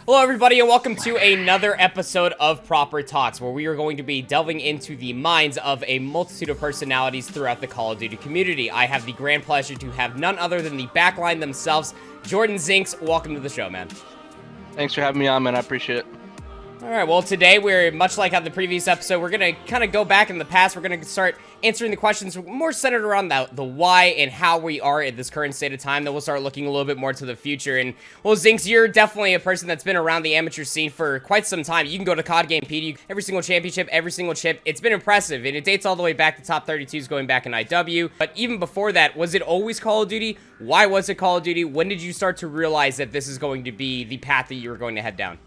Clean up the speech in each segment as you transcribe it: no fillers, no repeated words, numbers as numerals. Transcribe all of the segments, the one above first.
Hello everybody and welcome to another episode of Proper Talks, where we are going to be delving into the minds of a multitude of personalities throughout the Call of Duty community. I have the grand pleasure to have none other than the backline themselves, Jourdan Zinx. Welcome to the show, man. Thanks for having me on, man. I appreciate it. Alright, well today we're, much like on the previous episode, we're going to kind of go back in the past. We're going to start answering the questions more centered around the why and how we are at this current state of time. Then we'll start looking a little bit more to the future. And, well, Zinx, you're definitely a person that's been around the amateur scene for quite some time. You can go to COD Game PD, every single championship, every single chip. It's been impressive, and it dates all the way back to top 32s going back in IW. But even before that, was it always Call of Duty? Why was it Call of Duty? When did you start to realize that this is going to be the path that you were going to head down?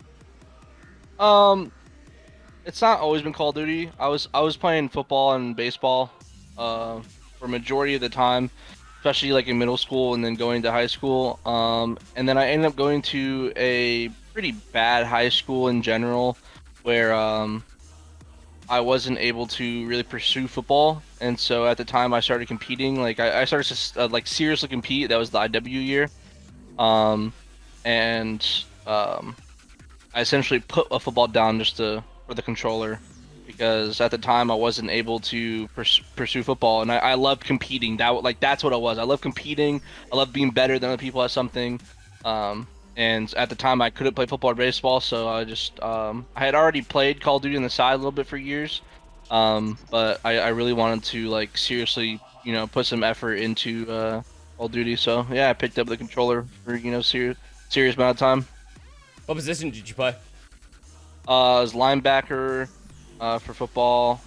It's not always been Call of Duty. I was playing football and baseball for a majority of the time, especially like in middle school and then going to high school. And then I ended up going to a pretty bad high school in general, where I wasn't able to really pursue football. And so at the time I started competing. Like I started to like seriously compete. That was the IW year, I essentially put a football down just for the controller, because at the time I wasn't able to pursue football, and I loved competing. That's what it was. I love competing. I love being better than other people at something. And at the time I couldn't play football or baseball, so I just I had already played Call of Duty on the side a little bit for years, but I really wanted to like seriously put some effort into Call of Duty. So yeah, I picked up the controller for serious amount of time. What position did you play? I was linebacker for football,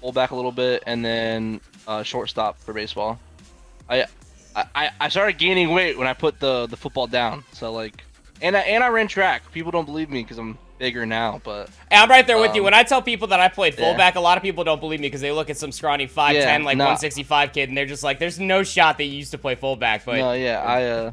fullback a little bit, and then shortstop for baseball. I started gaining weight when I put the football down. So like, and I ran track. People don't believe me because I'm bigger now, but hey, I'm right there with you. When I tell people that I played fullback, a lot of people don't believe me because they look at some scrawny 5'10", 165 kid, and they're just like, "There's no shot that you used to play fullback." But no, yeah,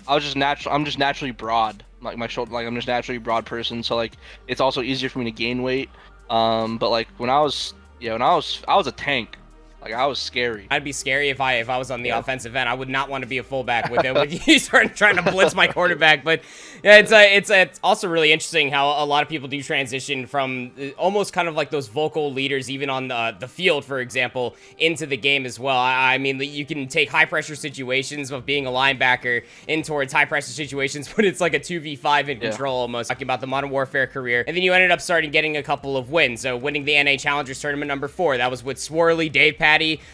I was just natural. I'm just naturally broad. Like my shoulder, like I'm just naturally a broad person, so like it's also easier for me to gain weight. But like when I was a tank. Like I was scary. I'd be scary if I was on the offensive end. I would not want to be a fullback with it. With you start trying to blitz my quarterback. But yeah, it's also really interesting how a lot of people do transition from almost kind of like those vocal leaders, even on the field, for example, into the game as well. I mean, you can take high pressure situations of being a linebacker in towards high pressure situations when it's like a 2v5 in control almost. Talking about the Modern Warfare career, and then you ended up getting a couple of wins. So winning the NA Challengers Tournament number 4, that was with Swirly, Dave Patty,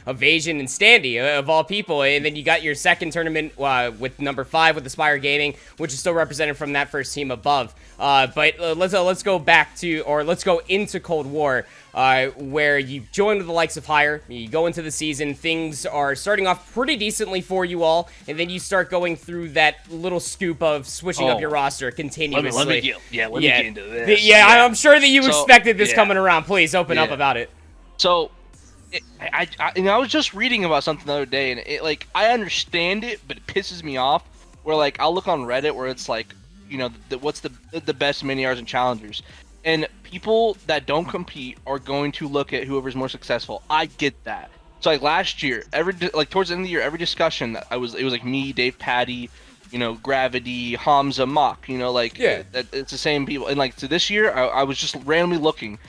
Evasion, and Standy, of all people. And then you got your second tournament with number 5 with Aspire Gaming, which is still represented from that first team above. But let's go back to, or let's go into Cold War, where you join with the likes of Hire. You go into the season, things are starting off pretty decently for you all, and then you start going through that little scoop of switching up your roster continuously. Let me get into this. I'm sure that you expected this coming around. Please open up about it. So I was just reading about something the other day, and it like I understand it, but it pisses me off. Where like I'll look on Reddit where it's like, what's the best mini-Rs and challengers, and people that don't compete are going to look at whoever's more successful. I get that. So like last year, towards the end of the year, every discussion that it was like me, Dave Patty, Gravity, Hamza, Mock, it's the same people. And like so this year, I was just randomly looking.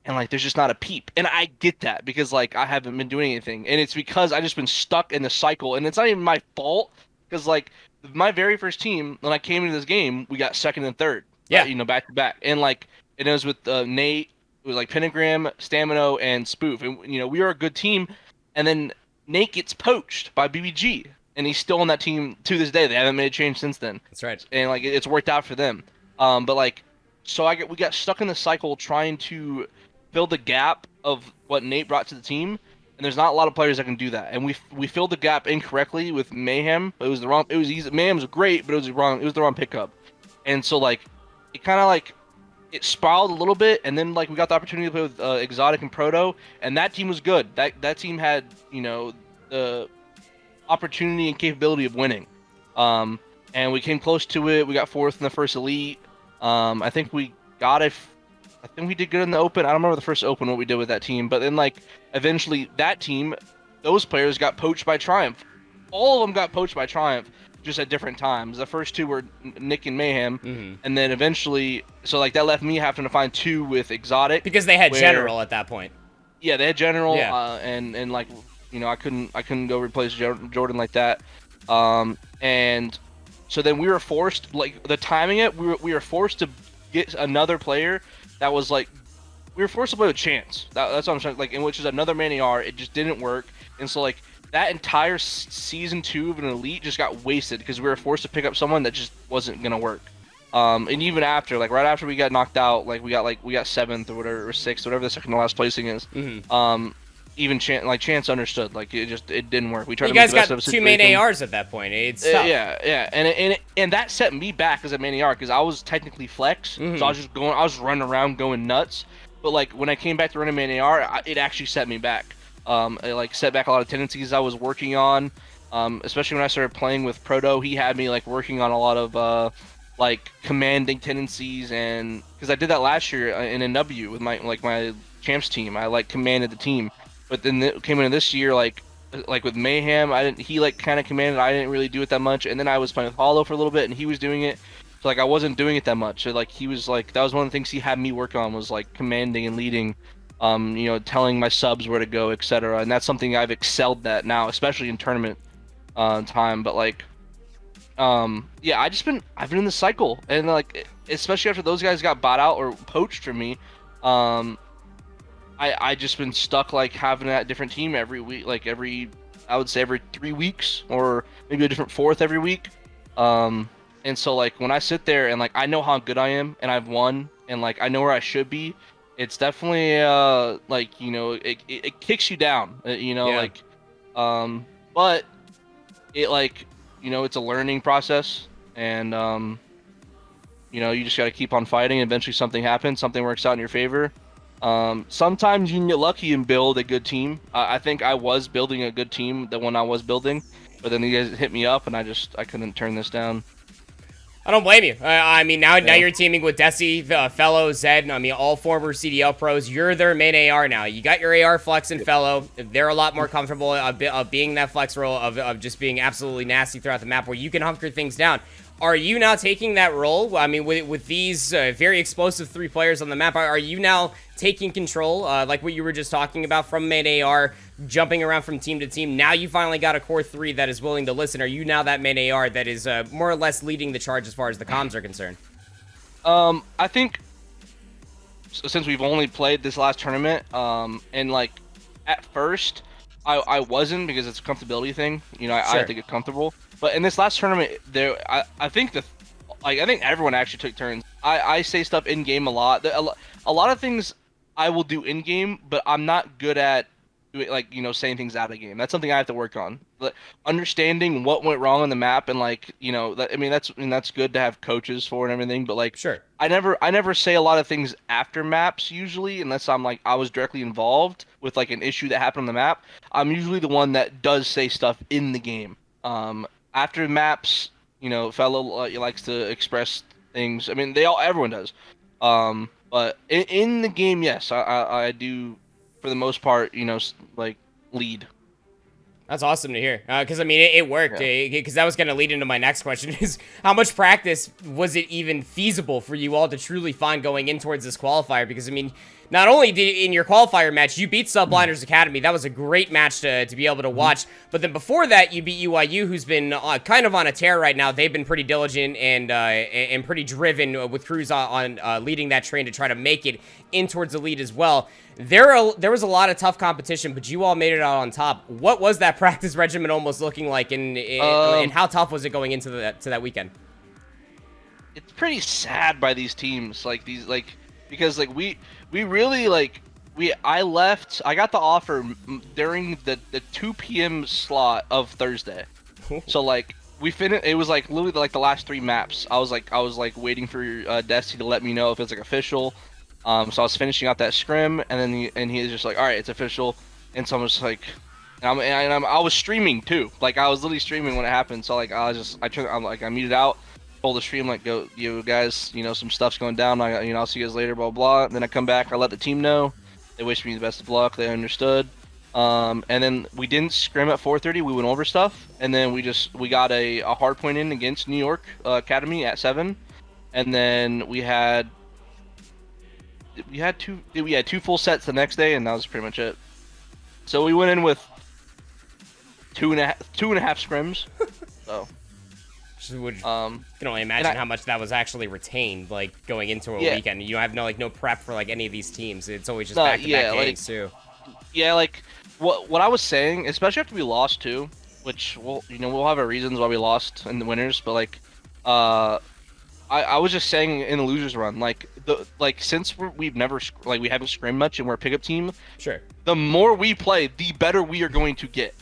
And like, there's just not a peep, and I get that because like I haven't been doing anything, and it's because I just been stuck in the cycle, and it's not even my fault because like my very first team when I came into this game, we got second and third, back to back, and like it was with Nate, it was like Pentagram, Stamino, and Spoof, and we were a good team, and then Nate gets poached by BBG, and he's still on that team to this day. They haven't made a change since then. That's right, and like it's worked out for them, but like so we got stuck in the cycle trying to fill the gap of what Nate brought to the team, and there's not a lot of players that can do that. And we filled the gap incorrectly with Mayhem. But it was the wrong. It was easy. Mayhem was great, but it was the wrong pickup. And so like it kind of like it spiraled a little bit, and then like we got the opportunity to play with Exotic and Proto, and that team was good. That team had the opportunity and capability of winning. And we came close to it. We got 4th in the first elite. I think we did good in the open. I don't remember the first open what we did with that team, but then like eventually that team, those players got poached by Triumph. All of them got poached by Triumph, just at different times. The first 2 were Nick and Mayhem, Mhm. and then eventually, so like that left me having to find 2 with Exotic. Because they had where- General at that point. Yeah, they had General, Yeah. and like, you know, I couldn't go replace Jourdan like that. And so then we were forced, like the timing it, we were forced to get another player that was like, we were forced to play with Chance. That's what I'm saying, like, in which is another Maniar. It just didn't work, and so like that entire season 2 of an Elite just got wasted because we were forced to pick up someone that just wasn't gonna work. And even after, like right after we got knocked out, like we got 7th or whatever, or 6th, whatever the second to last placing is. Even Chance understood, like it didn't work. We tried You to make guys the best got of a 2 main situation. ARs at that point. It's tough. Yeah, and that set me back as a main AR because I was technically flex, so I was running around going nuts. But like when I came back to running main AR, it actually set me back. It like set back a lot of tendencies I was working on, especially when I started playing with Proto. He had me like working on a lot of like commanding tendencies, and because I did that last year in NW with my champs team, I like commanded the team. But then it came into this year like with Mayhem, he like kind of commanded. I didn't really do it that much, and then I was playing with Hollow for a little bit, and he was doing it. So like I wasn't doing it that much. So, like he was like, that was one of the things he had me work on, was like commanding and leading, you know, telling my subs where to go, etc. And that's something I've excelled at now, especially in tournament time. But like, yeah, I've been in the cycle, and like especially after those guys got bought out or poached from me, I just been stuck like having that different team every week, like I would say every 3 weeks, or maybe a different fourth every week. And so like when I sit there and like I know how good I am and I've won and like I know where I should be, it's definitely like, you know, it kicks you down, you know, Yeah. like but it like, you know, it's a learning process, and you know, you just got to keep on fighting, and eventually something happens, something works out in your favor. Sometimes you can get lucky and build a good team. I think I was building a good team, the one I was building, but then you guys hit me up and I couldn't turn this down. I don't blame you. I mean, now you're teaming with Desi, Fellow, Zed. I mean, all former CDL pros. You're their main AR now. You got your AR flex and Fellow. They're a lot more comfortable of being that flex role, of just being absolutely nasty throughout the map, where you can hunker things down. Are you now taking that role? I mean, with these very explosive 3 players on the map, are you now taking control, like what you were just talking about, from main AR, jumping around from team to team? Now you finally got a core 3 that is willing to listen. Are you now that main AR that is more or less leading the charge as far as the comms are concerned? I think since we've only played this last tournament, and like at first I wasn't, because it's a comfortability thing. You know, I Sure. have to get comfortable. But in this last tournament, I think I think everyone actually took turns. I say stuff in game a lot. A lot of things I will do in game, but I'm not good at doing, like, you know, saying things out of game. That's something I have to work on. But understanding what went wrong on the map, and like, you know, that's good to have coaches for and everything. But like, Sure. I never say a lot of things after maps usually, unless I'm like I was directly involved with like an issue that happened on the map. I'm usually the one that does say stuff in the game. After maps, you know, Fellow likes to express things. I mean, everyone does. But in the game, yes, I do, for the most part, you know, like lead. That's awesome to hear, because I mean, it worked. Because that was going to lead into my next question: is how much practice was it even feasible for you all to truly find going in towards this qualifier? Because I mean, not only did in your qualifier match you beat Subliners Academy, that was a great match to be able to watch. But then before that, you beat UIU, who's been kind of on a tear right now. They've been pretty diligent and pretty driven with Cruz on leading that train to try to make it in towards the lead as well. There was a lot of tough competition, but you all made it out on top. What was that practice regimen almost looking like, and how tough was it going into that weekend? It's pretty sad by these teams, because like we really like I got the offer during the 2 p.m. slot of Thursday. So like we finished, it was like literally like the last 3 maps. I was like waiting for Destiny to let me know if it's like official. So I was finishing out that scrim, and then he was just like, all right, it's official. And so I was like, I was streaming too. Like I was literally streaming when it happened. So like I muted out, told the stream like, go, you guys, you know, some stuff's going down. I'll see you guys later, blah blah. And then I come back, I let the team know. They wished me the best of luck. They understood. And then we didn't scrim at 4:30. We went over stuff, and then we got a hard point in against New York Academy at 7, and then we had two full sets the next day, and that was pretty much it. So we went in with two and a half scrims. So can only imagine how much that was actually retained, like going into a weekend. You have no prep for like any of these teams. It's always just back-to-back games too. Yeah, like what I was saying, especially after we lost too, which we'll have our reasons why we lost in the winners, but like I was just saying in the losers run, since we haven't scrimmed much and we're a pickup team. Sure. The more we play, the better we are going to get.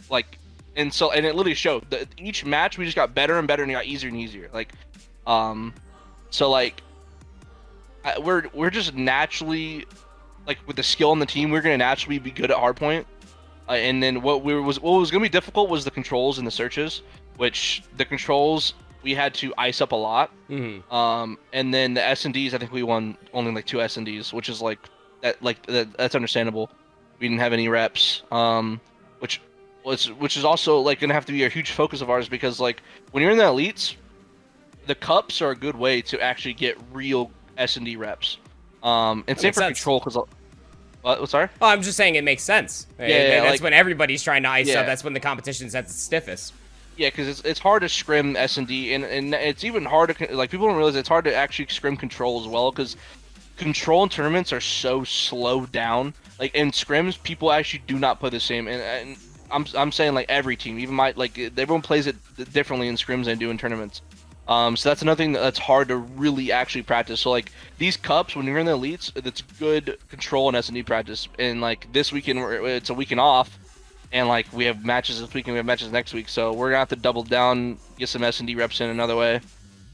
And it literally showed. Each match we just got better and better, and it got easier and easier. We're just naturally, with the skill on the team, we're gonna naturally be good at hardpoint. And then what was gonna be difficult was the controls and the searches, which the controls we had to ice up a lot. Mm-hmm. And then the S&Ds, I think we won only 2 S&Ds, which is that's understandable. We didn't have any reps, which is also gonna have to be a huge focus of ours, because when you're in the elites, the cups are a good way to actually get real S&D reps. And same for control, because sorry? Oh, I'm just saying it makes sense. Yeah, that's when everybody's trying to ice up. That's when the competition's at its stiffest. Yeah, because it's hard to scrim S&D, and it's even hard to people don't realize it's hard to actually scrim control as well, because control in tournaments are so slowed down. In scrims, people actually do not play the same, and I'm saying every team, even everyone plays it differently in scrims than they do in tournaments. So that's another thing that's hard to really actually practice. So these cups, when you're in the elites, it's good control and S&D practice. And this weekend, it's a weekend off, and we have matches this weekend, we have matches next week. So we're gonna have to double down, get some S&D reps in another way.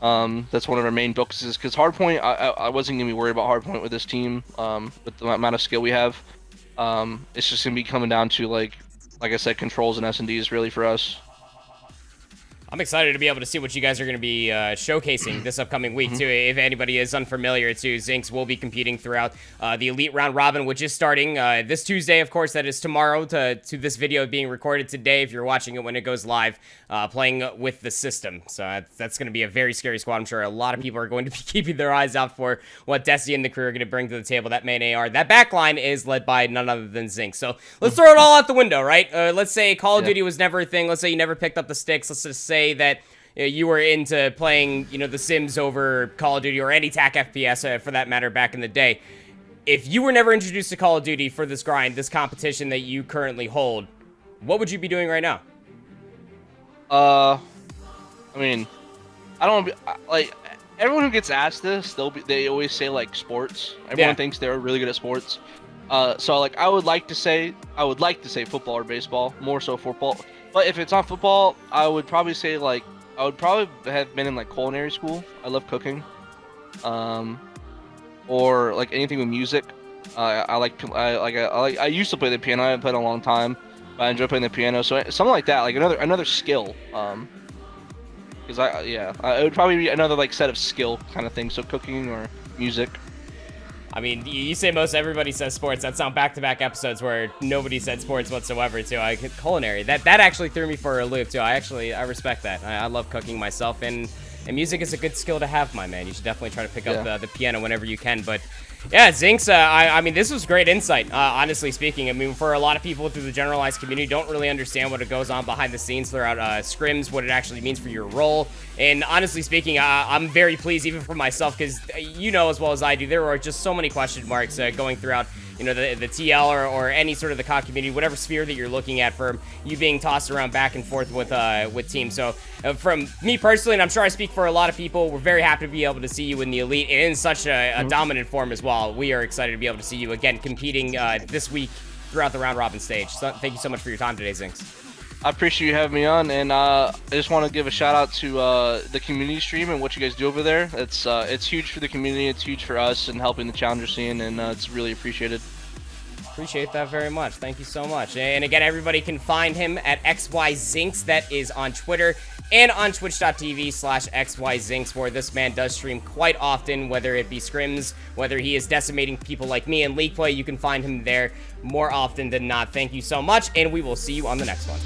That's one of our main focuses, because hardpoint, I wasn't gonna be worried about hardpoint with this team, with the amount of skill we have. It's just gonna be coming down to like I said, controls and S&Ds really for us. I'm excited to be able to see what you guys are going to be showcasing this upcoming week, too. If anybody is unfamiliar, too, Zinx will be competing throughout the Elite Round Robin, which is starting this Tuesday, of course. That is tomorrow to this video being recorded today, if you're watching it when it goes live, playing with the system. So that's going to be a very scary squad. I'm sure a lot of people are going to be keeping their eyes out for what Desi and the crew are going to bring to the table. That main AR, that backline is led by none other than Zinx. So let's throw it all out the window, right? Let's say Call of Duty was never a thing. Let's say you never picked up the sticks. Let's just say that you were into playing, the Sims over Call of Duty, or any TAC FPS for that matter back in the day. If you were never introduced to Call of Duty for this grind, this competition that you currently hold, what would you be doing right now? I mean, I don't everyone who gets asked this, they always say sports. Everyone thinks they're really good at sports. So I would like to say football or baseball, more so football. But if it's not football, I would probably say I would probably have been in culinary school. I love cooking. Or anything with music. I used to play the piano. I haven't played in a long time, but I enjoy playing the piano. So something like that, another skill. Because it would probably be another set of skill kind of thing. So cooking or music. I mean, you say most everybody says sports. That's on back-to-back episodes where nobody said sports whatsoever, too. Culinary. That actually threw me for a loop, too. I respect that. I love cooking myself, and music is a good skill to have, my man. You should definitely try to pick up the piano whenever you can. But yeah, Zinx, I mean, this was great insight, honestly speaking. I mean, for a lot of people through the generalized community, don't really understand what goes on behind the scenes throughout scrims, what it actually means for your role. And honestly speaking, I'm very pleased, even for myself, because as well as I do, there are just so many question marks going throughout the TL or any sort of the COD community, whatever sphere that you're looking at, for you being tossed around back and forth with teams. So from me personally, and I'm sure I speak for a lot of people, we're very happy to be able to see you in the Elite and in such a dominant form as well. We are excited to be able to see you again competing this week throughout the round robin stage. So thank you so much for your time today, Zinx. I appreciate you having me on, and I just want to give a shout out to the community stream and what you guys do over there. It's huge for the community, it's huge for us, and helping the challenger scene, and it's really appreciated. Appreciate that very much. Thank you so much. And again, everybody can find him at XYZinx. That is on Twitter and on twitch.tv/xyzinx, where this man does stream quite often, whether it be scrims, whether he is decimating people like me in League Play. You can find him there more often than not. Thank you so much, and we will see you on the next one.